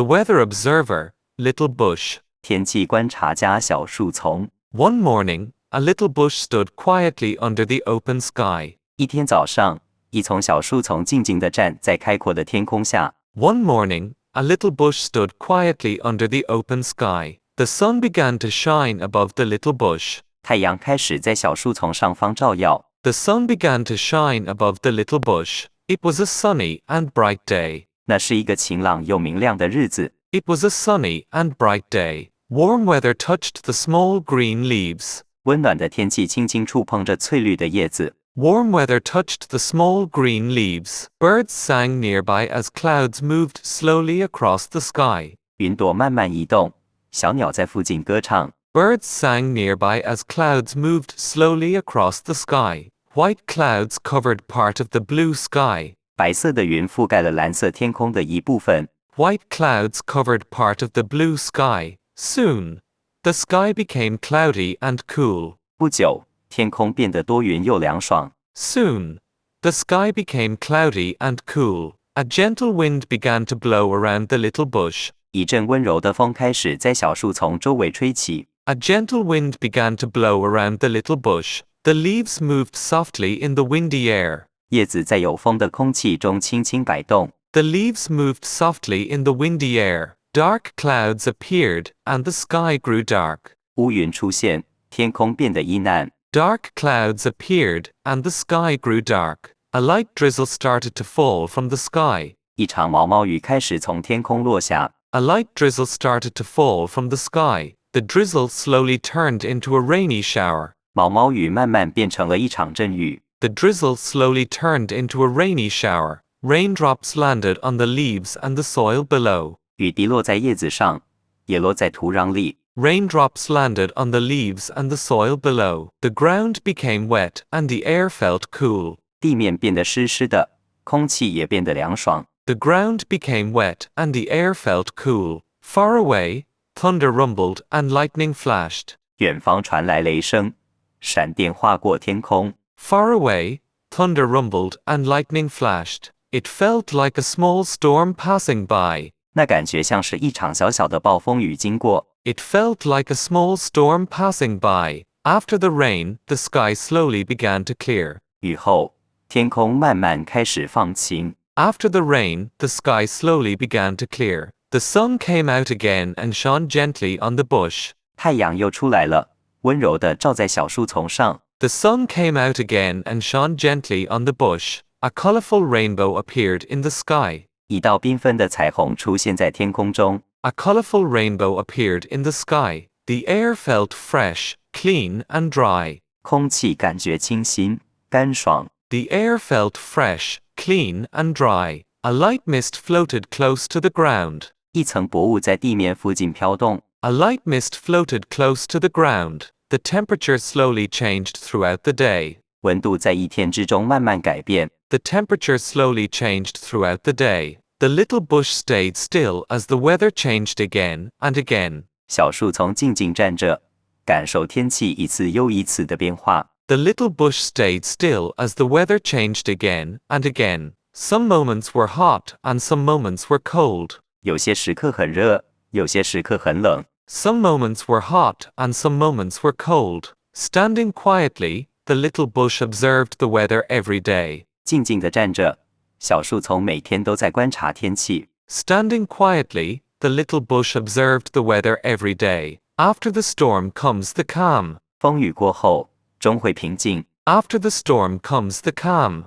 The weather observer, little bush. 天气观察家小树丛。One morning, a little bush stood quietly under the open sky. 一天早上，一丛小树丛静静地站在开阔的天空下。One morning, a little bush stood quietly under the open sky. The sun began to shine above the little bush. 太阳开始在小树丛上方照耀。The sun began to shine above the little bush. It was a sunny and bright day. 那是一个晴朗又明亮的日子。It was a sunny and bright day. Warm weather touched the small green leaves. 温暖的天气轻轻触碰着翠绿的叶子。Warm weather touched the small green leaves. Birds sang nearby as clouds moved slowly across the sky. 云朵慢慢移动，小鸟在附近歌唱。Birds sang nearby as clouds moved slowly across the sky. White clouds covered part of the blue sky. 白色的云覆盖了蓝色天空的一部分。White clouds covered part of the blue sky. Soon, the sky became cloudy and cool. 不久，天空变得多云又凉爽。Soon, the sky became cloudy and cool. A gentle wind began to blow around the little bush. 一阵温柔的风开始在小树丛周围吹起。A gentle wind began to blow around the little bush. The leaves moved softly in the windy air. 叶子在有风的空气中轻轻摆动。The leaves moved softly in the windy air. Dark clouds appeared, and the sky grew dark. 乌云出现，天空变得阴暗。Dark clouds appeared, and the sky grew dark. A light drizzle started to fall from the sky. 一场毛毛雨开始从天空落下。A light drizzle started to fall from the sky. The drizzle slowly turned into a rainy shower. 毛毛雨慢慢变成了一场阵雨。The drizzle slowly turned into a rainy shower. Raindrops landed on the leaves and the soil below. 雨滴落在叶子上，也落在土壤里。Raindrops landed on the leaves and the soil below. The ground became wet and the air felt cool. 地面变得湿湿的，空气也变得凉爽。The ground became wet and the air felt cool. Far away, thunder rumbled and lightning flashed. 远方传来雷声，闪电划过天空。Far away, thunder rumbled and lightning flashed. It felt like a small storm passing by. 那感觉像是一场小小的暴风雨经过。It felt like a small storm passing by. After the rain, the sky slowly began to clear. 雨后，天空慢慢开始放晴。After the rain, the sky slowly began to clear. The sun came out again and shone gently on the bush. 太阳又出来了，温柔地照在小树丛上。The sun came out again and shone gently on the bush. A colorful rainbow appeared in the sky. 一道缤纷的彩虹出现在天空中。A colorful rainbow appeared in the sky. The air felt fresh, clean and dry. 空气感觉清新、干爽。The air felt fresh, clean and dry. A light mist floated close to the ground. 一层薄雾在地面附近飘动。A light mist floated close to the ground. The temperature slowly changed throughout the day. 温度在一天之中慢慢改变。The temperature slowly changed throughout the day. The little bush stayed still as the weather changed again and again. 小树丛静静站着，感受天气一次又一次的变化。The little bush stayed still as the weather changed again and again. Some moments were hot and some moments were cold. 有些时刻很热，有些时刻很冷。Some moments were hot and some moments were cold. Standing quietly, the little bush observed the weather every day. 静静地站着，小树丛每天都在观察天气。Standing quietly, the little bush observed the weather every day. After the storm comes the calm. 风雨过后，终会平静。After the storm comes the calm.